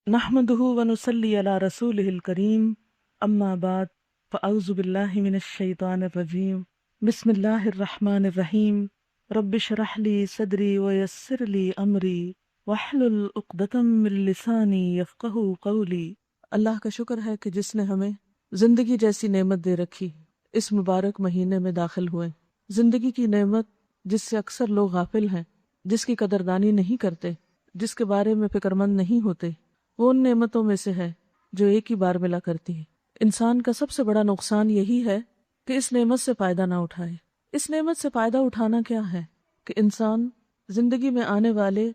نحمده ونصلي على رسوله الكريم اما بعد فاعوذ بالله من الشيطان الرجيم بسم الله الرحمن الرحيم رب اشرح لي صدري ويسر لي امري واحلل عقدة من لساني يفقهوا قولي۔ اللہ کا شکر ہے کہ جس نے ہمیں زندگی جیسی نعمت دے رکھی، اس مبارک مہینے میں داخل ہوئے۔ زندگی کی نعمت جس سے اکثر لوگ غافل ہیں، جس کی قدردانی نہیں کرتے، جس کے بارے میں فکرمند نہیں ہوتے، وہ ان نعمتوں میں سے ہے جو ایک ہی بار ملا کرتی ہے۔ انسان کا سب سے بڑا نقصان یہی ہے کہ اس نعمت سے فائدہ نہ اٹھائے۔ اس نعمت سے فائدہ اٹھانا کیا ہے کہ انسان زندگی میں آنے والے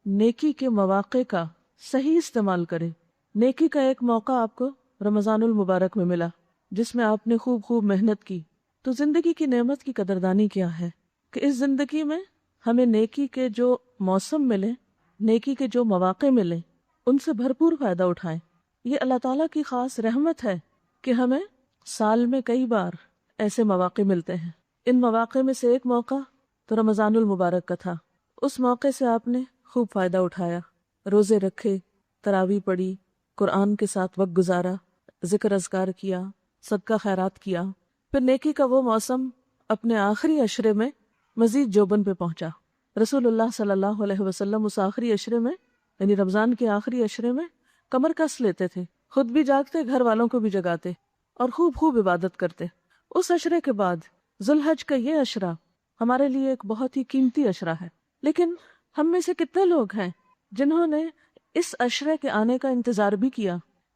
نیکی کے مواقع کا صحیح استعمال کرے۔ نیکی کا ایک موقع آپ کو رمضان المبارک میں ملا، جس میں آپ نے خوب محنت کی، تو زندگی کی نعمت کی قدردانی کیا ہے کہ اس زندگی میں ہمیں نیکی کے جو موسم ملے، نیکی کے جو مواقع ملے، ان سے بھرپور فائدہ اٹھائیں۔ یہ اللہ تعالیٰ کی خاص رحمت ہے کہ ہمیں سال میں کئی بار ایسے مواقع ملتے ہیں۔ ان مواقع میں سے ایک موقع تو رمضان المبارک کا تھا۔ اس موقع سے آپ نے خوب فائدہ اٹھایا، روزے رکھے، تراویح پڑھی، قرآن کے ساتھ وقت گزارا، ذکر اذکار کیا، صدقہ خیرات کیا۔ پھر نیکی کا وہ موسم اپنے آخری عشرے میں مزید جوبن پہ پہنچا۔ رسول اللہ صلی اللہ علیہ وسلم اس آخری عشرے میں، یعنی رمضان کے آخری عشرے میں کمر کس لیتے تھے، خود بھی جاگتے، گھر والوں کو بھی جگاتے اور خوب عبادت کرتے۔ اس عشرے کے بعد ذوالحج کا یہ عشرہ ہمارے لیے ایک بہت ہی قیمتی عشرہ ہے، لیکن ہم میں سے کتنے لوگ ہیں جنہوں نے اس عشرے کے آنے کا انتظار بھی کیا،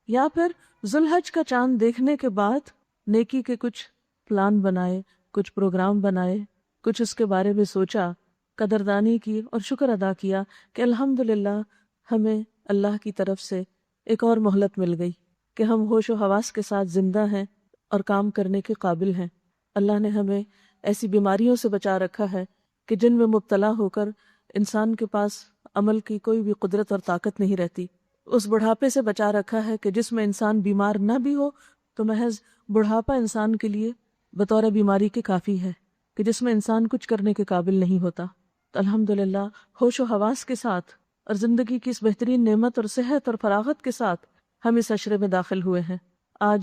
یا پھر ذوالحج کا چاند دیکھنے کے بعد نیکی کے کچھ پلان بنائے، کچھ پروگرام بنائے، کچھ اس کے بارے میں سوچا، قدردانی کی اور شکر ادا کیا کہ الحمدللہ ہمیں اللہ کی طرف سے ایک اور مہلت مل گئی کہ ہم ہوش و حواس کے ساتھ زندہ ہیں اور کام کرنے کے قابل ہیں۔ اللہ نے ہمیں ایسی بیماریوں سے بچا رکھا ہے کہ جن میں مبتلا ہو کر انسان کے پاس عمل کی کوئی بھی قدرت اور طاقت نہیں رہتی۔ اس بڑھاپے سے بچا رکھا ہے کہ جس میں انسان بیمار نہ بھی ہو تو محض بڑھاپا انسان کے لیے بطور بیماری کے کافی ہے، کہ جس میں انسان کچھ کرنے کے قابل نہیں ہوتا۔ تو الحمدللہ ہوش و حواس کے ساتھ اور زندگی کی اس بہترین نعمت اور صحت اور فراغت کے ساتھ ہم اس عشرے میں داخل ہوئے ہیں۔ آج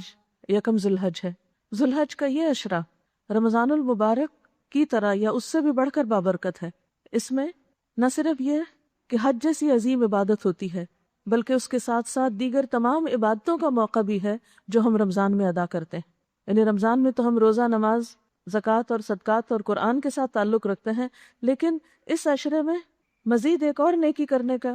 یکم ذوالحج ہے۔ ذوالحج کا یہ عشرہ رمضان المبارک کی طرح یا اس سے بھی بڑھ کر بابرکت ہے۔ اس میں نہ صرف یہ کہ حج جیسی عظیم عبادت ہوتی ہے، بلکہ اس کے ساتھ ساتھ دیگر تمام عبادتوں کا موقع بھی ہے جو ہم رمضان میں ادا کرتے ہیں۔ یعنی رمضان میں تو ہم روزہ، نماز، زکوٰۃ اور صدقات اور قرآن کے ساتھ تعلق رکھتے ہیں، لیکن اس عشرے میں مزید ایک اور نیکی کرنے کا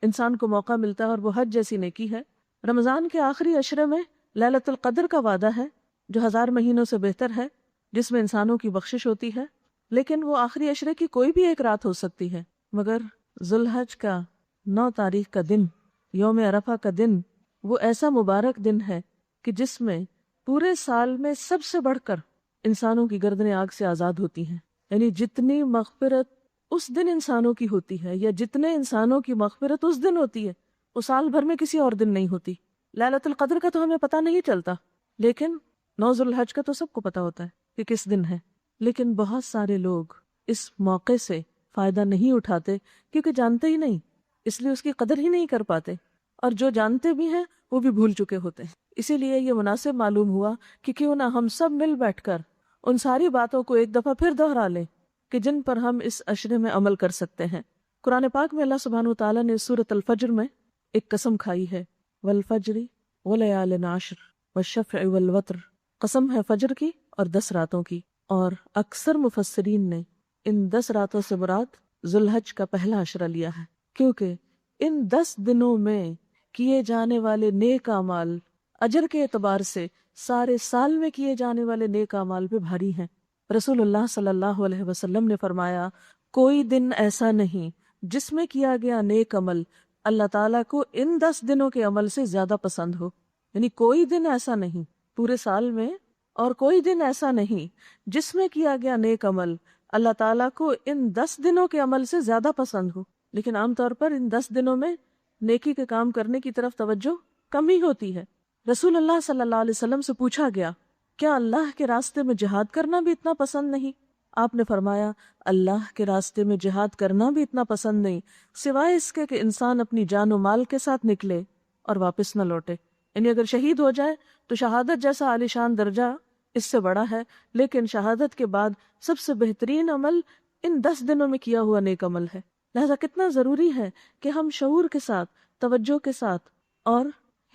انسان کو موقع ملتا ہے، اور وہ حج جیسی نیکی ہے۔ رمضان کے آخری عشرے میں لیلۃ القدر کا وعدہ ہے جو 1000 مہینوں سے بہتر ہے، جس میں انسانوں کی بخشش ہوتی ہے، لیکن وہ آخری عشرے کی کوئی بھی ایک رات ہو سکتی ہے۔ مگر ذوالحج کا 9 تاریخ کا دن، یوم عرفہ کا دن، وہ ایسا مبارک دن ہے کہ جس میں پورے سال میں سب سے بڑھ کر انسانوں کی گردنیں آگ سے آزاد ہوتی ہیں۔ یعنی جتنی مغفرت اس دن انسانوں کی ہوتی ہے، یا جتنے انسانوں کی مغفرت اس دن ہوتی ہے، وہ سال بھر میں کسی اور دن نہیں ہوتی۔ لیلۃ القدر کا تو ہمیں پتہ نہیں چلتا، لیکن 9 ذوالحج کا تو سب کو پتہ ہوتا ہے کہ کس دن ہے۔ لیکن بہت سارے لوگ اس موقع سے فائدہ نہیں اٹھاتے کیونکہ جانتے ہی نہیں، اس لیے اس کی قدر ہی نہیں کر پاتے، اور جو جانتے بھی ہیں وہ بھی بھول چکے ہوتے ہیں۔ اسی لیے یہ مناسب معلوم ہوا کہ کیوں نہ ہم سب مل بیٹھ کر ان ساری باتوں کو ایک دفعہ پھر دہرا لیں کہ جن پر ہم اس عشرے میں عمل کر سکتے ہیں۔ قرآن پاک میں اللہ سبحانہ وتعالیٰ نے سورۃ الفجر میں ایک قسم کھائی ہے، والفجر وليال عشر والشفع والوتر، قسم ہے فجر کی اور 10 راتوں کی۔ اور اکثر مفسرین نے ان 10 راتوں سے مراد ذوالحج کا پہلا عشرہ لیا ہے، کیونکہ ان 10 دنوں میں کیے جانے والے نیک اعمال اجر کے اعتبار سے سارے سال میں کیے جانے والے نیک اعمال پہ بھاری ہیں۔ رسول اللہ صلی اللہ علیہ وسلم نے فرمایا، کوئی دن ایسا نہیں جس میں کیا گیا نیک عمل اللہ تعالیٰ کو ان 10 دنوں کے عمل سے زیادہ پسند ہو۔ یعنی کوئی دن ایسا نہیں پورے سال میں، اور کوئی دن ایسا نہیں جس میں کیا گیا نیک عمل اللہ تعالیٰ کو ان 10 دنوں کے عمل سے زیادہ پسند ہو۔ لیکن عام طور پر ان 10 دنوں میں نیکی کے کام کرنے کی طرف توجہ کم ہی ہوتی ہے۔ رسول اللہ صلی اللہ علیہ وسلم سے پوچھا گیا، کیا اللہ کے راستے میں جہاد کرنا بھی اتنا پسند نہیں؟ آپ نے فرمایا، اللہ کے راستے میں جہاد کرنا بھی اتنا پسند نہیں، سوائے اس کے کہ انسان اپنی جان و مال کے ساتھ نکلے اور واپس نہ لوٹے. یعنی اگر شہید ہو جائے تو شہادت جیسا عالیشان درجہ اس سے بڑا ہے، لیکن شہادت کے بعد سب سے بہترین عمل ان 10 دنوں میں کیا ہوا نیک عمل ہے. لہذا کتنا ضروری ہے کہ ہم شعور کے ساتھ، توجہ کے ساتھ اور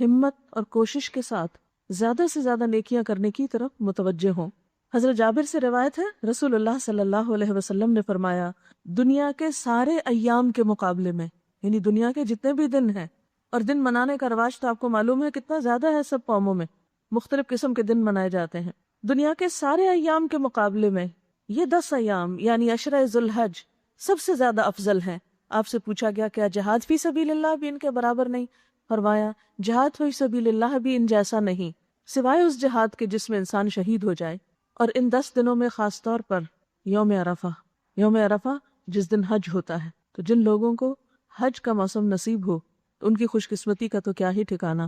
ہمت اور کوشش کے ساتھ زیادہ سے زیادہ نیکیاں کرنے کی طرف متوجہ ہوں. حضرت جابر سے روایت ہے، رسول اللہ صلی اللہ علیہ وسلم نے فرمایا، دنیا کے سارے ایام کے مقابلے میں، یعنی دنیا کے جتنے بھی دن ہیں، اور دن منانے کا رواج تو آپ کو معلوم ہے کتنا زیادہ ہے، سب قوموں میں مختلف قسم کے دن منائے جاتے ہیں. دنیا کے سارے ایام کے مقابلے میں یہ 10 ایام یعنی عشرہ ذو الحج سب سے زیادہ افضل ہیں. آپ سے پوچھا گیا کیا جہاد فی سبیل اللہ بھی ان کے برابر نہیں؟ فرمایا جہاد فی سبیل اللہ بھی ان جیسا نہیں، سوائے اس جہاد کے جس میں انسان شہید ہو جائے. اور ان 10 دنوں میں خاص طور پر یوم عرفہ جس دن حج ہوتا ہے، تو جن لوگوں کو حج کا موسم نصیب ہو ان کی خوش قسمتی کا تو کیا ہی ٹھکانہ،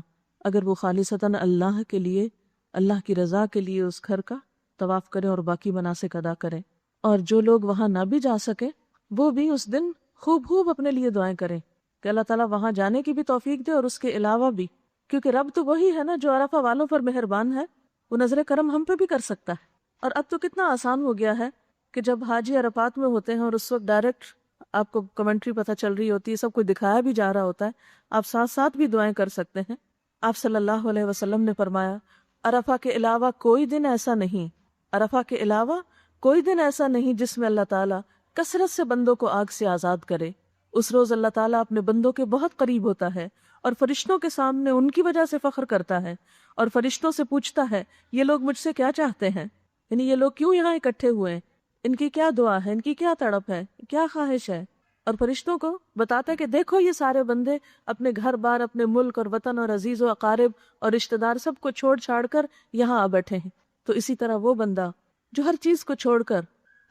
اگر وہ خالصتاً اللہ کے لیے، اللہ کی رضا کے لیے اس گھر کا طواف کریں اور باقی مناسک ادا کریں. اور جو لوگ وہاں نہ بھی جا سکے وہ بھی اس دن خوب اپنے لیے دعائیں کریں کہ اللہ تعالیٰ وہاں جانے کی بھی توفیق دے، اور اس کے علاوہ بھی، کیونکہ رب تو وہی ہے نا جو عرفہ والوں پر مہربان ہے، وہ نظر کرم ہم پہ بھی کر سکتا ہے. اور اب تو کتنا آسان ہو گیا ہے کہ جب حاجی عرفات میں ہوتے ہیں اور اس وقت ڈائریکٹ آپ کو کمنٹری پتہ چل رہی ہوتی ہے، سب کچھ دکھایا بھی جا رہا ہوتا ہے، آپ ساتھ ساتھ بھی دعائیں کر سکتے ہیں. آپ صلی اللہ علیہ وسلم نے فرمایا عرفہ کے علاوہ کوئی دن ایسا نہیں جس میں اللہ تعالیٰ کثرت سے بندوں کو آگ سے آزاد کرے. اس روز اللہ تعالیٰ اپنے بندوں کے بہت قریب ہوتا ہے اور فرشتوں کے سامنے ان کی وجہ سے فخر کرتا ہے، اور فرشتوں سے پوچھتا ہے یہ لوگ مجھ سے کیا چاہتے ہیں، یعنی یہ لوگ کیوں یہاں اکٹھے ہوئے ہیں، ان کی کیا دعا ہے، ان کی کیا تڑپ ہے، کیا خواہش ہے. اور فرشتوں کو بتاتا ہے کہ دیکھو یہ سارے بندے اپنے گھر بار، اپنے ملک اور وطن اور عزیز و اقارب اور رشتہ دار سب کو چھوڑ چھاڑ کر یہاں آ بیٹھے ہیں. تو اسی طرح وہ بندہ جو ہر چیز کو چھوڑ کر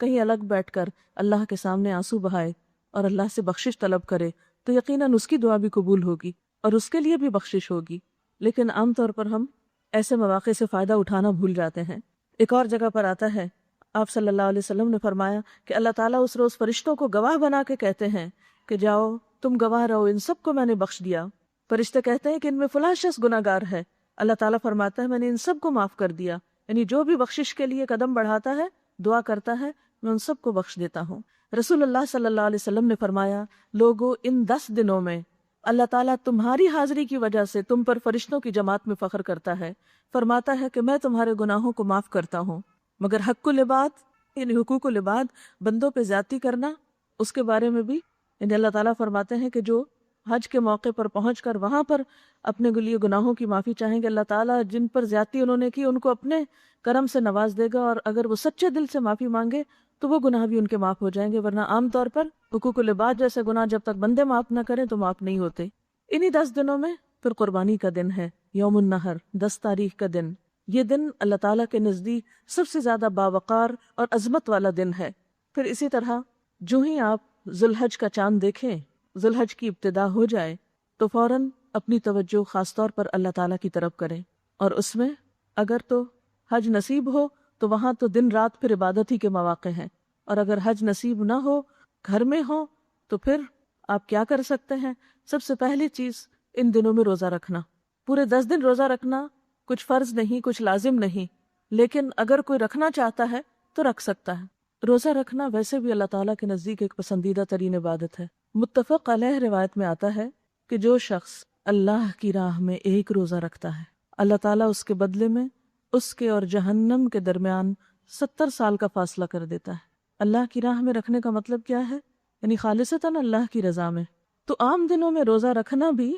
کہیں الگ بیٹھ کر اللہ کے سامنے آنسو بہائے اور اللہ سے بخشش طلب کرے، تو یقیناً اس کی دعا بھی قبول ہوگی اور اس کے لیے بھی بخشش ہوگی. لیکن عام طور پر ہم ایسے مواقع سے فائدہ اٹھانا بھول جاتے ہیں. ایک اور جگہ پر آتا ہے، آپ صلی اللہ علیہ وسلم نے فرمایا کہ اللہ تعالیٰ اس روز فرشتوں کو گواہ بنا کے کہتے ہیں کہ جاؤ تم گواہ رہو، ان سب کو میں نے بخش دیا. فرشتے کہتے ہیں کہ ان میں فلاں شخص گناہ گار ہے، اللہ تعالیٰ فرماتا ہے میں نے ان سب کو معاف کر دیا. یعنی جو بھی بخشش کے لیے قدم بڑھاتا ہے، دعا کرتا ہے، میں ان سب کو بخش دیتا ہوں. رسول اللہ صلی اللہ علیہ وسلم نے فرمایا لوگو ان 10 دنوں میں اللہ تعالیٰ تمہاری حاضری کی وجہ سے تم پر فرشتوں کی جماعت میں فخر کرتا ہے، فرماتا ہے کہ میں تمہارے گناہوں کو معاف کرتا ہوں. مگر حق العباد یعنی حقوق العباد، بندوں پہ زیادتی کرنا، اس کے بارے میں بھی یعنی اللہ تعالیٰ فرماتے ہیں کہ جو حج کے موقع پر پہنچ کر وہاں پر اپنے لیے گناہوں کی معافی چاہیں گے، اللہ تعالیٰ جن پر زیادتی انہوں نے کی ان کو اپنے کرم سے نواز دے گا، اور اگر وہ سچے دل سے معافی مانگے تو وہ گناہ بھی ان کے معاف ہو جائیں گے. ورنہ عام طور پر حقوق العباد جیسے گناہ جب تک بندے معاف نہ کریں تو معاف نہیں ہوتے. انہی 10 دنوں میں پھر قربانی کا دن ہے، یوم النحر، 10 تاریخ کا دن. یہ دن اللہ تعالیٰ کے نزدیک سب سے زیادہ باوقار اور عظمت والا دن ہے. پھر اسی طرح جو ہی آپ ذوالحج کا چاند دیکھیں، ذوالحج کی ابتدا ہو جائے تو فوراً اپنی توجہ خاص طور پر اللہ تعالیٰ کی طرف کریں. اور اس میں اگر تو حج نصیب ہو تو وہاں تو دن رات پھر عبادت ہی کے مواقع ہیں، اور اگر حج نصیب نہ ہو، گھر میں ہو، تو پھر آپ کیا کر سکتے ہیں؟ سب سے پہلی چیز ان دنوں میں روزہ رکھنا. پورے 10 دن روزہ رکھنا کچھ فرض نہیں، کچھ لازم نہیں، لیکن اگر کوئی رکھنا چاہتا ہے تو رکھ سکتا ہے. روزہ رکھنا ویسے بھی اللہ تعالیٰ کے نزدیک ایک پسندیدہ ترین عبادت ہے. متفق علیہ روایت میں آتا ہے کہ جو شخص اللہ کی راہ میں ایک روزہ رکھتا ہے، اللہ تعالیٰ اس کے بدلے میں اس کے اور جہنم کے درمیان 70 سال کا فاصلہ کر دیتا ہے. اللہ کی راہ میں رکھنے کا مطلب کیا ہے؟ یعنی خالصتاً اللہ کی رضا میں. تو عام دنوں میں روزہ رکھنا بھی،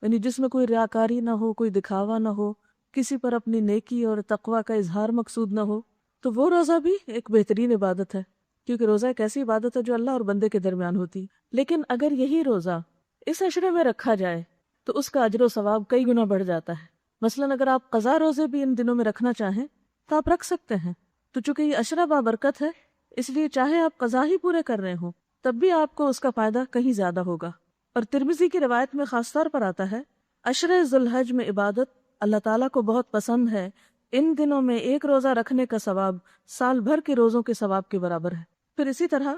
یعنی جس میں کوئی ریاکاری نہ ہو، کوئی دکھاوا نہ ہو، کسی پر اپنی نیکی اور تقوی کا اظہار مقصود نہ ہو، تو وہ روزہ بھی ایک بہترین عبادت ہے، کیونکہ روزہ ایک ایسی عبادت ہے جو اللہ اور بندے کے درمیان ہوتی. لیکن اگر یہی روزہ اس عشرے میں رکھا جائے تو اس کا اجر و ثواب کئی گنا بڑھ جاتا ہے. مثلاً اگر آپ قضا روزے بھی ان دنوں میں رکھنا چاہیں تو آپ رکھ سکتے ہیں. تو چونکہ یہ عشرہ بابرکت ہے، اس لیے چاہے آپ قضا ہی پورے کر رہے ہوں تب بھی آپ کو اس کا فائدہ کہیں زیادہ ہوگا. اور ترمذی کی روایت میں خاص طور پر آتا ہے عشرہ ذوالحج میں عبادت اللہ تعالیٰ کو بہت پسند ہے. ان دنوں میں ایک روزہ رکھنے کا ثواب سال بھر کے روزوں کے ثواب کے برابر ہے. پھر اسی طرح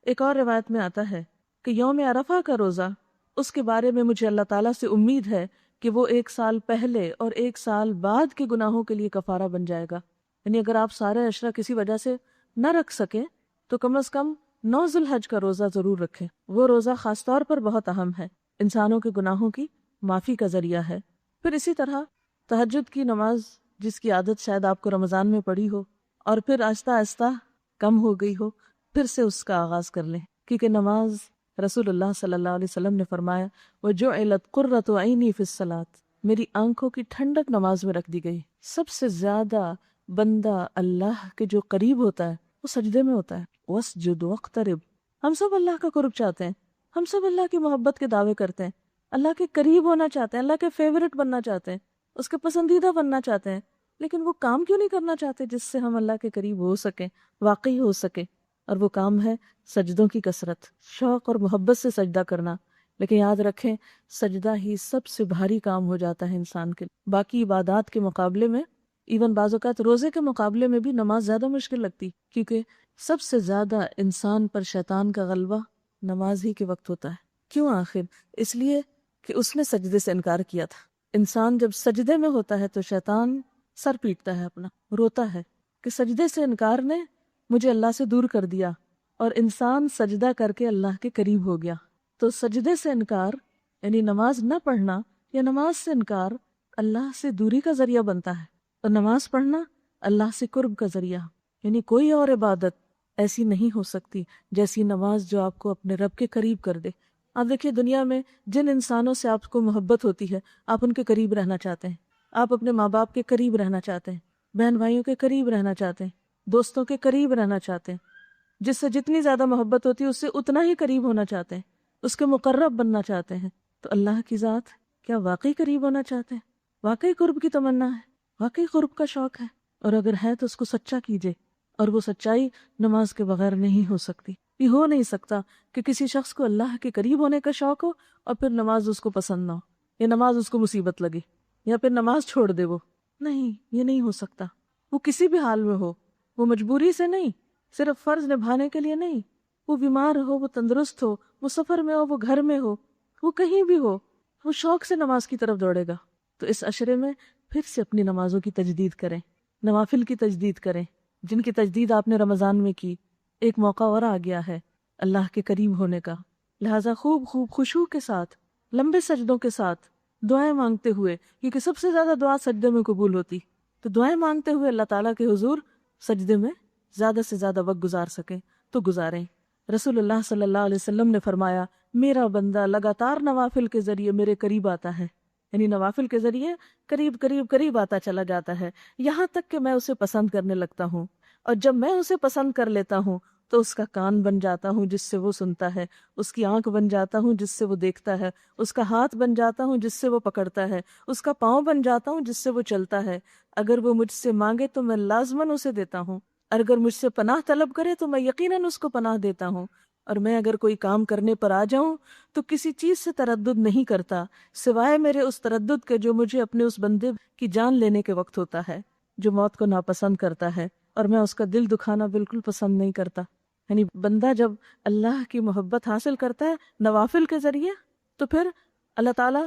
ایک اور روایت میں آتا ہے کہ یوم عرفہ کا روزہ، اس کے بارے میں مجھے اللہ تعالیٰ سے امید ہے کہ وہ 1 سال پہلے اور 1 سال بعد کے گناہوں کے لیے کفارہ بن جائے گا. یعنی اگر آپ سارے عشرہ کسی وجہ سے نہ رکھ سکیں تو کم از کم 9 ذی الحج کا روزہ ضرور رکھیں. وہ روزہ خاص طور پر بہت اہم ہے، انسانوں کے گناہوں کی معافی کا ذریعہ ہے. پھر اسی طرح تہجد کی نماز جس کی عادت شاید آپ کو رمضان میں پڑی ہو اور پھر آہستہ آہستہ کم ہو گئی ہو، پھر سے اس کا آغاز کر لیں، کیونکہ نماز رسول اللہ صلی اللہ علیہ وسلم نے فرمایا وَجُعِلَتْ قُرَّةُ عَيْنِي فِي الصَّلَاةِ، میری آنکھوں کی ٹھنڈک نماز میں رکھ دی گئی. سب سے زیادہ بندہ اللہ کے جو قریب ہوتا ہے وہ سجدے میں ہوتا ہے. وَاسْجُدْ وَاقْتَرِبْ، ہم سب اللہ کا قرب چاہتے ہیں، ہم سب اللہ کی محبت کے دعوے کرتے ہیں، اللہ کے قریب ہونا چاہتے ہیں، اللہ کے فیورٹ بننا چاہتے ہیں، اس کے پسندیدہ بننا چاہتے ہیں، لیکن وہ کام کیوں نہیں کرنا چاہتے جس سے ہم اللہ کے قریب ہو سکیں، واقعی ہو سکے؟ اور وہ کام ہے سجدوں کی کثرت، شوق اور محبت سے سجدہ کرنا. لیکن یاد رکھیں سجدہ ہی سب سے بھاری کام ہو جاتا ہے انسان کے باقی عبادات کے مقابلے میں. ایون بعض اوقات روزے کے مقابلے میں بھی نماز زیادہ مشکل لگتی، کیونکہ سب سے زیادہ انسان پر شیطان کا غلبہ نماز ہی کے وقت ہوتا ہے. کیوں آخر؟ اس لیے کہ اس نے سجدے سے انکار کیا تھا. انسان جب سجدے میں ہوتا ہے تو شیطان سر پیٹتا ہے اپنا، روتا ہے کہ سجدے سے انکار نے مجھے اللہ سے دور کر دیا، اور انسان سجدہ کر کے اللہ کے قریب ہو گیا. تو سجدے سے انکار یعنی نماز نہ پڑھنا یا نماز سے انکار اللہ سے دوری کا ذریعہ بنتا ہے، اور نماز پڑھنا اللہ سے قرب کا ذریعہ. یعنی کوئی اور عبادت ایسی نہیں ہو سکتی جیسی نماز جو آپ کو اپنے رب کے قریب کر دے. آپ دیکھیے دنیا میں جن انسانوں سے آپ کو محبت ہوتی ہے آپ ان کے قریب رہنا چاہتے ہیں، آپ اپنے ماں باپ کے قریب رہنا چاہتے ہیں، بہن بھائیوں کے قریب رہنا چاہتے ہیں، دوستوں کے قریب رہنا چاہتے ہیں. جس سے جتنی زیادہ محبت ہوتی ہے اس سے اتنا ہی قریب ہونا چاہتے ہیں، اس کے مقرب بننا چاہتے ہیں. تو اللہ کی ذات کیا واقعی قریب ہونا چاہتے ہیں؟ واقعی قرب کی تمنا ہے، واقعی قرب کا شوق ہے؟ اور اگر ہے تو اس کو سچا کیجئے. اور وہ سچائی نماز کے بغیر نہیں ہو سکتی. یہ ہو نہیں سکتا کہ کسی شخص کو اللہ کے قریب ہونے کا شوق ہو اور پھر نماز اس کو پسند نہ ہو، یا نماز اس کو مصیبت لگے، یا پھر نماز چھوڑ دے. وہ نہیں، یہ نہیں ہو سکتا. وہ کسی بھی حال میں ہو، وہ مجبوری سے نہیں، صرف فرض نبھانے کے لیے نہیں، وہ بیمار ہو، وہ تندرست ہو، وہ سفر میں ہو، وہ گھر میں ہو، وہ کہیں بھی ہو، وہ شوق سے نماز کی طرف دوڑے گا. تو اس عشرے میں پھر سے اپنی نمازوں کی تجدید کریں، نوافل کی تجدید کریں جن کی تجدید آپ نے رمضان میں کی. ایک موقع اور آ گیا ہے اللہ کے قریب ہونے کا، لہٰذا خوب خشوع کے ساتھ، لمبے سجدوں کے ساتھ دعائیں مانگتے ہوئے، کیونکہ سب سے زیادہ دعا سجدے میں قبول ہوتی، تو دعائیں مانگتے ہوئے اللہ تعالیٰ کے حضور سجدے میں زیادہ سے زیادہ وقت گزار سکیں تو گزاریں. رسول اللہ صلی اللہ علیہ وسلم نے فرمایا میرا بندہ لگاتار نوافل کے ذریعے میرے قریب آتا ہے، یعنی نوافل کے ذریعے قریب آتا چلا جاتا ہے، یہاں تک کہ میں اسے پسند کرنے لگتا ہوں. اور جب میں اسے پسند کر لیتا ہوں تو اس کا کان بن جاتا ہوں جس سے وہ سنتا ہے، اس کی آنکھ بن جاتا ہوں جس سے وہ دیکھتا ہے، اس کا ہاتھ بن جاتا ہوں جس سے وہ پکڑتا ہے، اس کا پاؤں بن جاتا ہوں جس سے وہ چلتا ہے. اگر وہ مجھ سے مانگے تو میں لازماً اسے دیتا ہوں، اور اگر مجھ سے پناہ طلب کرے تو میں یقیناً اس کو پناہ دیتا ہوں. اور میں اگر کوئی کام کرنے پر آ جاؤں تو کسی چیز سے تردد نہیں کرتا سوائے میرے اس تردد کے جو مجھے اپنے اس بندے کی جان لینے کے وقت ہوتا ہے جو موت کو ناپسند کرتا ہے، اور میں اس کا دل دکھانا بالکل پسند نہیں کرتا. یعنی بندہ جب اللہ کی محبت حاصل کرتا ہے نوافل کے ذریعے تو پھر اللہ تعالیٰ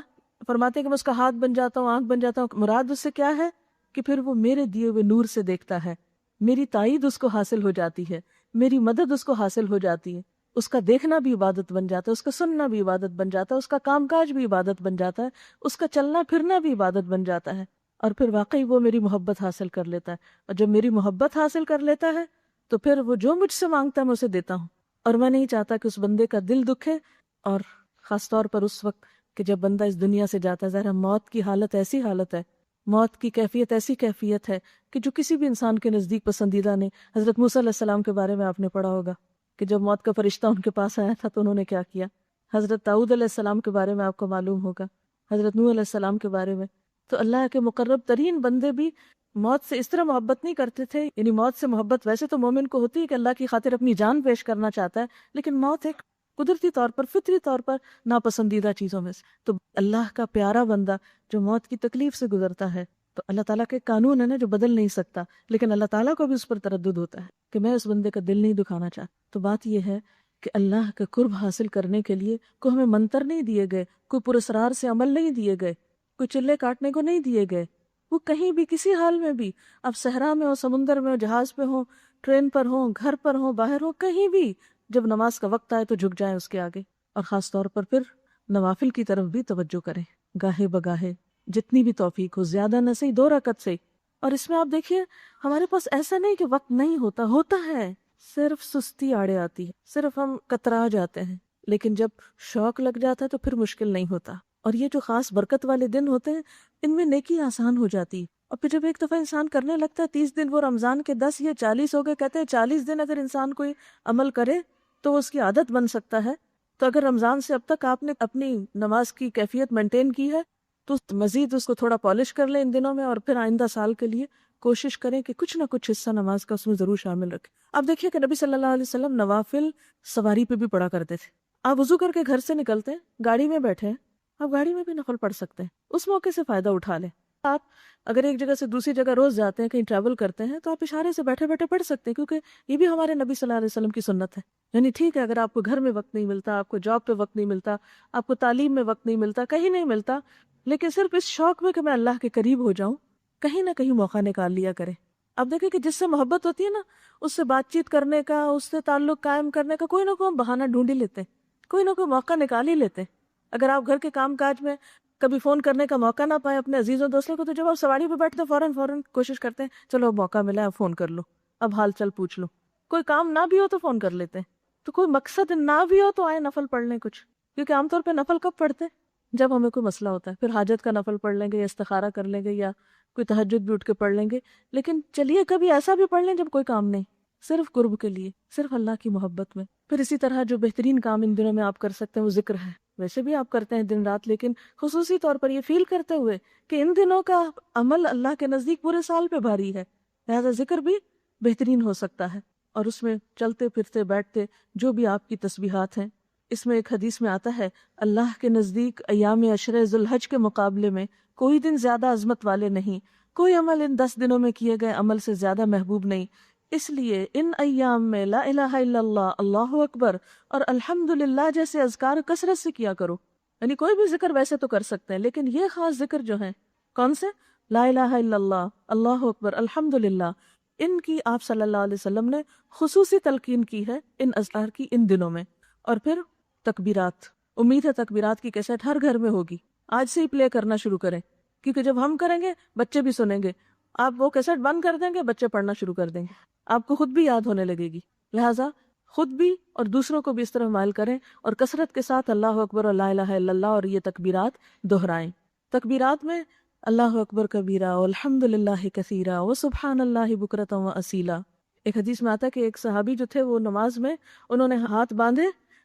فرماتے ہیں کہ میں اس کا ہاتھ بن جاتا ہوں، آنکھ بن جاتا ہوں. مراد اس سے کیا ہے کہ پھر وہ میرے دیے ہوئے نور سے دیکھتا ہے، میری تائید اس کو حاصل ہو جاتی ہے، میری مدد اس کو حاصل ہو جاتی ہے. اس کا دیکھنا بھی عبادت بن جاتا ہے، اس کا سننا بھی عبادت بن جاتا ہے، اس کا کام کاج بھی عبادت بن جاتا ہے، اس کا چلنا پھرنا بھی عبادت بن جاتا ہے. اور پھر واقعی وہ میری محبت حاصل کر لیتا ہے، اور جب میری محبت حاصل کر لیتا ہے تو پھر وہ جو مجھ سے مانگتا ہے میں اسے دیتا ہوں. اور میں نہیں چاہتا کہ اس بندے کا دل دکھے، اور خاص طور پر اس وقت کہ جب بندہ اس دنیا سے جاتا ہے. ظاہر موت کی حالت ایسی حالت ہے، موت کی کیفیت ایسی کیفیت ہے کہ جو کسی بھی انسان کے نزدیک پسندیدہ نہیں. حضرت موسیٰ علیہ السلام کے بارے میں آپ نے پڑھا ہوگا کہ جب موت کا فرشتہ ان کے پاس آیا تھا تو انہوں نے کیا کیا. حضرت داؤد علیہ السلام کے بارے میں آپ کو معلوم ہوگا، حضرت نوح علیہ السلام کے بارے میں. تو اللہ کے مقرب ترین بندے بھی موت سے اس طرح محبت نہیں کرتے تھے. یعنی موت سے محبت ویسے تو مومن کو ہوتی ہے کہ اللہ کی خاطر اپنی جان پیش کرنا چاہتا ہے، لیکن موت ایک قدرتی طور پر، فطری طور پر ناپسندیدہ چیزوں میں سے. تو اللہ کا پیارا بندہ جو موت کی تکلیف سے گزرتا ہے تو اللہ تعالیٰ کے قانون ہے نا جو بدل نہیں سکتا، لیکن اللہ تعالیٰ کو بھی اس پر تردد ہوتا ہے کہ میں اس بندے کا دل نہیں دکھانا چاہتا. تو بات یہ ہے کہ اللہ کا قرب حاصل کرنے کے لیے کوئی ہمیں منتر نہیں دیے گئے، کوئی پراسرار سے عمل نہیں دیے گئے، کوئی چلے کاٹنے کو نہیں دیے گئے. وہ کہیں بھی کسی حال میں بھی، اب صحرا میں ہو، سمندر میں ہو، جہاز پہ ہو، ٹرین پر ہو، گھر پر ہو، باہر ہو، کہیں بھی جب نماز کا وقت آئے تو جھک جائیں اس کے آگے. اور خاص طور پر پھر نوافل کی طرف بھی توجہ کریں، گاہے بگاہے جتنی بھی توفیق ہو، زیادہ نہ صحیح 2 رکعت سے. اور اس میں آپ دیکھیے ہمارے پاس ایسا نہیں کہ وقت نہیں ہوتا، ہوتا ہے، صرف سستی آڑے آتی ہے، صرف ہم کترا جاتے ہیں. لیکن جب شوق لگ جاتا ہے تو پھر مشکل نہیں ہوتا. اور یہ جو خاص برکت والے دن ہوتے ہیں ان میں نیکی آسان ہو جاتی. اور پھر جب ایک دفعہ انسان کرنے لگتا ہے 30 دن، وہ رمضان کے 10 یا 40 ہو گئے، کہتے ہیں 40 دن اگر انسان کوئی عمل کرے تو اس کی عادت بن سکتا ہے. تو اگر رمضان سے اب تک آپ نے اپنی نماز کی کیفیت مینٹین کی ہے تو مزید اس کو تھوڑا پالش کر لیں ان دنوں میں، اور پھر آئندہ سال کے لیے کوشش کریں کہ کچھ نہ کچھ حصہ نماز کا اس میں ضرور شامل رکھیں. آپ دیکھیے کہ نبی صلی اللہ علیہ وسلم نوافل سواری پہ بھی پڑھا کرتے تھے. آپ وضو کر کے گھر سے نکلتے ہیں، گاڑی میں بیٹھے ہیں، آپ گاڑی میں بھی نفل پڑھ سکتے ہیں، اس موقع سے فائدہ اٹھا لیں. آپ اگر ایک جگہ سے دوسری جگہ روز جاتے ہیں، کہیں ٹریول کرتے ہیں، تو آپ اشارے سے بیٹھے بیٹھے پڑھ سکتے ہیں، کیونکہ یہ بھی ہمارے نبی صلی اللہ علیہ وسلم کی سنت ہے. یعنی ٹھیک ہے اگر آپ کو گھر میں وقت نہیں ملتا، آپ کو جاب پہ وقت نہیں ملتا، آپ کو تعلیم میں وقت نہیں ملتا، کہیں نہیں ملتا، لیکن صرف اس شوق میں کہ میں اللہ کے قریب ہو جاؤں، کہیں نہ کہیں موقع نکال لیا کریں. اب دیکھیں کہ جس سے محبت ہوتی ہے نا، اس سے بات چیت کرنے کا، اس سے تعلق قائم کرنے کا کوئی نہ کوئی بہانہ ڈھونڈ ہی لیتے ہیں، کوئی نہ کوئی موقع نکال ہی لیتے ہیں. اگر آپ گھر کے کام کاج میں کبھی فون کرنے کا موقع نہ پائے اپنے عزیزوں دوستوں کو، تو جب آپ سواری پہ بیٹھتے فوراً کوشش کرتے ہیں چلو اب موقع ملا ہے اب فون کر لو، اب حال چل پوچھ لو. کوئی کام نہ بھی ہو تو فون کر لیتے ہیں. تو کوئی مقصد نہ بھی ہو تو آئے نفل پڑھ لیں کچھ، کیونکہ عام طور پہ نفل کب پڑھتے ہیں؟ جب ہمیں کوئی مسئلہ ہوتا ہے، پھر حاجت کا نفل پڑھ لیں گے یا استخارہ کر لیں گے یا کوئی تہجد بھی اٹھ کے پڑھ لیں گے. لیکن چلیے کبھی ایسا بھی پڑھ لیں جب کوئی کام نہیں، صرف قرب کے لیے، صرف اللہ کی محبت میں. پھر اسی طرح جو بہترین کام ان دنوں میں آپ کر سکتے ہیں وہ ذکر ہے. ویسے بھی آپ کرتے ہیں دن رات، لیکن خصوصی طور پر یہ فیل کرتے ہوئے کہ ان دنوں کا عمل اللہ کے نزدیک پورے سال پہ بھاری ہے، لہذا ذکر بھی بہترین ہو سکتا ہے. اور اس میں چلتے پھرتے بیٹھتے جو بھی آپ کی تسبیحات ہیں، اس میں ایک حدیث میں آتا ہے اللہ کے نزدیک ایام عشرہ ذی الحج کے مقابلے میں کوئی دن زیادہ عظمت والے نہیں، کوئی عمل ان 10 دنوں میں کیے گئے عمل سے زیادہ محبوب نہیں. اس لیے ان ایام میں لا الہ الا اللہ، اللہ اکبر اور الحمدللہ جیسے اذکار کثرت سے کیا کرو. یعنی کوئی بھی ذکر ویسے تو کر سکتے ہیں، لیکن یہ خاص ذکر جو ہیں کون سے؟ لا الہ الا اللہ، اللہ اکبر، الحمدللہ، ان کی آپ صلی اللہ علیہ وسلم نے خصوصی تلقین کی ہے ان اذکار کی ان دنوں میں. اور پھر تکبیرات، امید ہے تکبیرات کی کیسٹ ہر گھر میں ہوگی، آج سے ہی پلے کرنا شروع کریں، کیونکہ جب ہم کریں گے بچے بھی سنیں گے. آپ وہ کیسٹ بند کر دیں گے، بچے پڑھنا شروع کر دیں گے، آپ کو خود بھی یاد ہونے لگے گی. لہٰذا خود بھی اور دوسروں کو بھی اس طرح مائل کریں اور کثرت کے ساتھ اللہ اکبر اور لا الہ الا اللہ اور یہ تکبیرات دہرائیں. تکبیرات میں اللہ اکبر کبیرہ والحمد للہ کثیرہ وسبحان اللہ بکرۃ واصیلا. ایک حدیث میں آتا ہے کہ ایک صحابی جو تھے وہ نماز میں انہوں نے ہاتھ باندھے،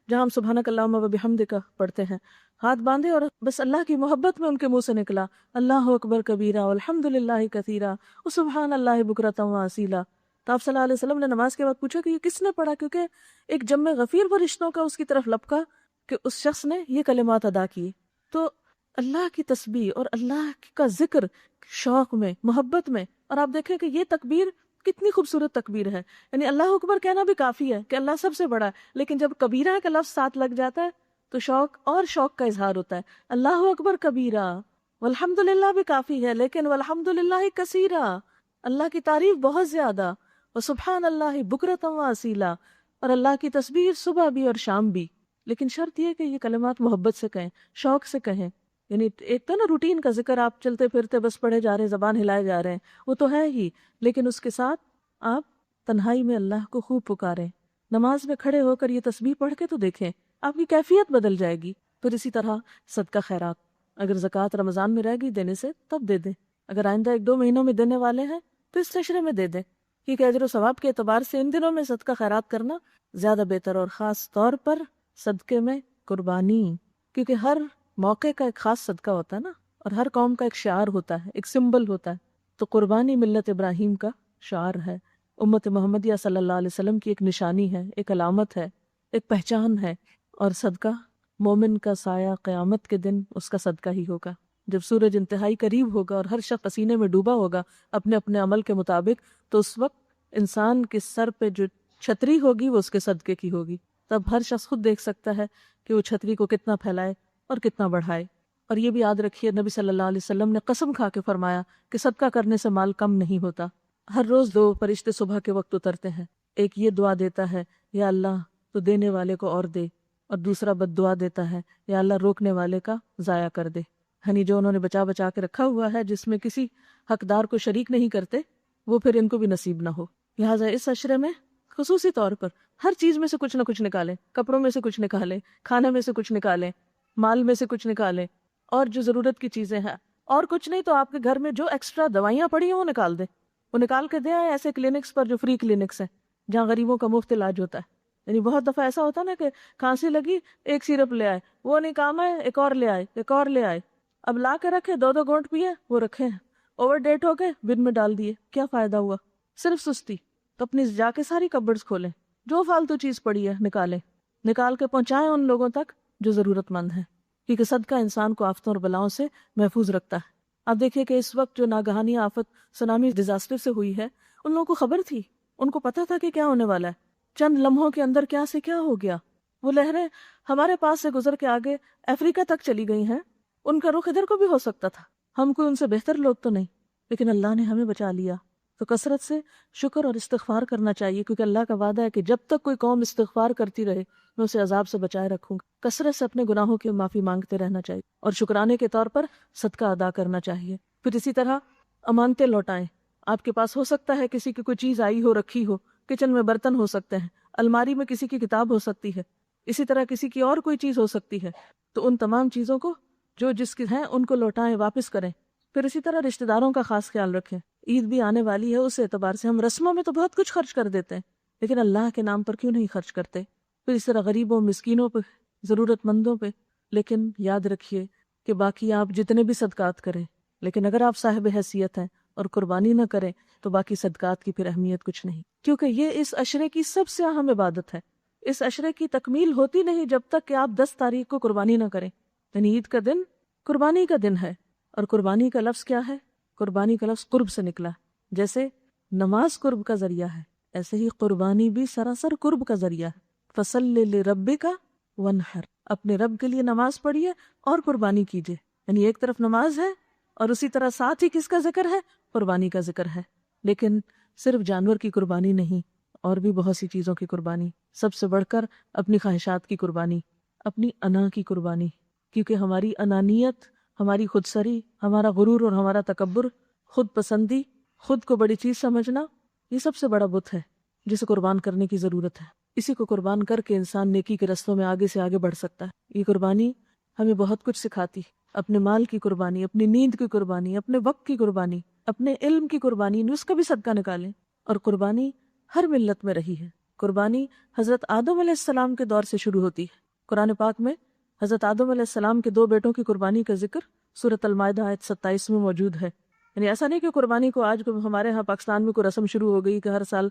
جہاں ہم سبحانک اللہم وبحمدک پڑھتے ہیں، ہاتھ باندھے اور بس اللہ کی محبت میں ان کے منہ سے نکلا اللہ اکبر کبیرہ والحمد للہ کثیرہ وسبحان اللہ بکرۃ واصیلا. تو آپ صلی اللہ علیہ وسلم نے نماز کے بعد پوچھا کہ یہ کس نے پڑھا، کیونکہ ایک جمع غفیر فرشتوں کا اس کی طرف لپکا کہ اس شخص نے یہ کلمات ادا کیے. تو اللہ کی تسبیح اور اللہ کا ذکر شوق میں، محبت میں. اور آپ دیکھیں کہ یہ تکبیر کتنی خوبصورت تکبیر ہے. یعنی اللہ اکبر کہنا بھی کافی ہے کہ اللہ سب سے بڑا ہے، لیکن جب کبیرہ کا لفظ ساتھ لگ جاتا ہے تو شوق اور شوق کا اظہار ہوتا ہے. اللہ اکبر کبیرہ، والحمد للہ بھی کافی ہے، لیکن والحمد للہ کثیرہ، اللہ کی تعریف بہت زیادہ، وسبحان اللہ بکرۃ واصیلا، اور اللہ کی تسبیح صبح بھی اور شام بھی. لیکن شرط یہ کہ یہ کلمات محبت سے کہیں، شوق سے کہیں. یعنی ایک تو نا روٹین کا ذکر آپ چلتے پھرتے بس پڑھے جا رہے ہیں، زبان ہلائے جا رہے ہیں، وہ تو ہے ہی، لیکن اس کے ساتھ آپ تنہائی میں اللہ کو خوب پکاریں. نماز میں کھڑے ہو کر یہ تسبیح پڑھ کے تو دیکھیں، آپ کی کیفیت بدل جائے گی. پھر اسی طرح صدقہ خیرات، اگر زکوٰۃ رمضان میں رہ گئی دینے سے تب دے دیں، اگر آئندہ 1-2 مہینوں میں دینے والے ہیں تو اس عشرے میں دے دیں، کیونکہ اجر و ثواب کے اعتبار سے ان دنوں میں صدقہ خیرات کرنا زیادہ بہتر. اور خاص طور پر صدقے میں قربانی، کیونکہ ہر موقع کا ایک خاص صدقہ ہوتا ہے نا، اور ہر قوم کا ایک شعار ہوتا ہے، ایک سمبل ہوتا ہے. تو قربانی ملت ابراہیم کا شعار ہے، امت محمدیہ صلی اللہ علیہ وسلم کی ایک نشانی ہے، ایک علامت ہے، ایک پہچان ہے. اور صدقہ مومن کا سایہ قیامت کے دن اس کا صدقہ ہی ہوگا، جب سورج انتہائی قریب ہوگا اور ہر شخص پسینے میں ڈوبا ہوگا اپنے اپنے عمل کے مطابق، تو اس وقت انسان کے سر پہ جو چھتری ہوگی وہ اس کے صدقے کی ہوگی. تب ہر شخص خود دیکھ سکتا ہے کہ وہ چھتری کو کتنا پھیلائے اور کتنا بڑھائے. اور یہ بھی یاد رکھیے نبی صلی اللہ علیہ وسلم نے قسم کھا کے فرمایا کہ صدقہ کرنے سے مال کم نہیں ہوتا۔ ہر روز 2 فرشتے صبح کے وقت اترتے ہیں، ایک یہ دعا دیتا ہے یا اللہ تو دینے والے کو اور دے، اور دوسرا بد دعا دیتا ہے یا اللہ روکنے والے کا ضائع کر دے۔ یعنی جو انہوں نے بچا بچا کے رکھا ہوا ہے، جس میں کسی حقدار کو شریک نہیں کرتے، وہ پھر ان کو بھی نصیب نہ ہو۔ لہٰذا اس عشرے میں خصوصی طور پر ہر چیز میں سے کچھ نہ کچھ نکالیں، کپڑوں میں سے کچھ نکالیں، کھانے میں سے کچھ نکالیں، مال میں سے کچھ نکالیں، اور جو ضرورت کی چیزیں ہیں، اور کچھ نہیں تو آپ کے گھر میں جو ایکسٹرا دوائیاں پڑی ہیں وہ نکال دیں، وہ نکال کے دیں ایسے کلینکس پر جو فری کلینکس ہیں جہاں غریبوں کا مفت علاج ہوتا ہے۔ یعنی بہت دفعہ ایسا ہوتا ہے نا کہ کھانسی لگی، ایک سیرپ لے آئے، وہ نہیں کام ہے، ایک اور لے آئے، ایک اور لے آئے، اب لا کے رکھے، 2 گھونٹ پیے، وہ رکھے ہیں، اوور ڈیٹ ہو گئے، بن میں ڈال دیے، کیا فائدہ ہوا؟ صرف سستی۔ تو اپنی جا کے ساری کبرز کھولیں، جو فالتو چیز پڑی ہے نکالیں، نکال کے پہنچائیں ان لوگوں تک جو ضرورت مند ہیں، کیونکہ صدقہ انسان کو آفتوں اور بلاؤں سے محفوظ رکھتا ہے۔ آپ دیکھیے کہ اس وقت جو ناگہانی آفت سونامی ڈیزاسٹر سے ہوئی ہے، ان لوگوں کو خبر تھی، ان کو پتا تھا کہ کیا ہونے والا ہے، چند لمحوں کے اندر کیا سے کیا ہو گیا۔ وہ لہریں ہمارے پاس سے گزر کے آگے افریقہ تک چلی گئی ہیں، ان کا رخ ادھر کو بھی ہو سکتا تھا، ہم کوئی ان سے بہتر لوگ تو نہیں، لیکن اللہ نے ہمیں بچا لیا۔ تو کثرت سے شکر اور استغفار کرنا چاہیے، کیونکہ اللہ کا وعدہ ہے کہ جب تک کوئی قوم استغفار کرتی رہے میں اسے عذاب سے بچائے رکھوں گا۔ کثرت سے اپنے گناہوں کی معافی مانگتے رہنا چاہیے، اور شکرانے کے طور پر صدقہ ادا کرنا چاہیے۔ پھر اسی طرح امانتیں لوٹائیں۔ آپ کے پاس ہو سکتا ہے کسی کی کوئی چیز آئی ہو، رکھی ہو، کچن میں برتن ہو سکتے ہیں، الماری میں کسی کی کتاب ہو سکتی ہے، اسی طرح کسی کی اور کوئی چیز ہو سکتی ہے، تو ان تمام چیزوں کو جو جس کی ہیں ان کو لوٹائیں، واپس کریں۔ پھر اسی طرح رشتہ داروں کا خاص خیال رکھیں۔ عید بھی آنے والی ہے، اس اعتبار سے ہم رسموں میں تو بہت کچھ خرچ کر دیتے ہیں، لیکن اللہ کے نام پر کیوں نہیں خرچ کرتے؟ پھر اس طرح غریبوں، مسکینوں پہ، ضرورت مندوں پہ۔ لیکن یاد رکھیے کہ باقی آپ جتنے بھی صدقات کریں، لیکن اگر آپ صاحب حیثیت ہیں اور قربانی نہ کریں تو باقی صدقات کی پھر اہمیت کچھ نہیں، کیونکہ یہ اس عشرے کی سب سے اہم عبادت ہے۔ اس عشرے کی تکمیل ہوتی نہیں جب تک کہ آپ 10 تاریخ کو قربانی نہ کریں۔ یعنی عید کا دن قربانی کا دن ہے، اور قربانی کا لفظ کیا ہے؟ قربانی کا لفظ قرب سے نکلا۔ جیسے نماز قرب کا ذریعہ ہے، ایسے ہی قربانی بھی سراسر قرب کا ذریعہ ہے۔ فَصَلِّ لِرَبِّكَ وَانْحَرْ، اپنے رب کے لیے نماز پڑھیے اور قربانی کیجیے۔ یعنی ایک طرف نماز ہے اور اسی طرح ساتھ ہی کس کا ذکر ہے؟ قربانی کا ذکر ہے۔ لیکن صرف جانور کی قربانی نہیں، اور بھی بہت سی چیزوں کی قربانی، سب سے بڑھ کر اپنی خواہشات کی قربانی، اپنی انا کی قربانی، کیونکہ ہماری انانیت، ہماری خودسری، ہمارا غرور اور ہمارا تکبر، خود پسندی، خود کو بڑی چیز سمجھنا، یہ سب سے بڑا بت ہے جسے قربان کرنے کی ضرورت ہے۔ اسی کو قربان کر کے انسان نیکی کے رستوں میں آگے سے آگے بڑھ سکتا ہے۔ یہ قربانی ہمیں بہت کچھ سکھاتی، اپنے مال کی قربانی، اپنی نیند کی قربانی، اپنے وقت کی قربانی، اپنے علم کی قربانی، اس کا بھی صدقہ نکالیں۔ اور قربانی ہر ملت میں رہی ہے۔ قربانی حضرت آدم علیہ السلام کے دور سے شروع ہوتی ہے۔ قرآن پاک میں حضرت آدم علیہ السلام کے 2 بیٹوں کی قربانی کا ذکر سورۃ المائدہ آیت 27 میں موجود ہے۔ یعنی ایسا نہیں کہ قربانی کو آج ہمارے ہاں پاکستان میں کوئی رسم شروع ہو گئی کہ ہر سال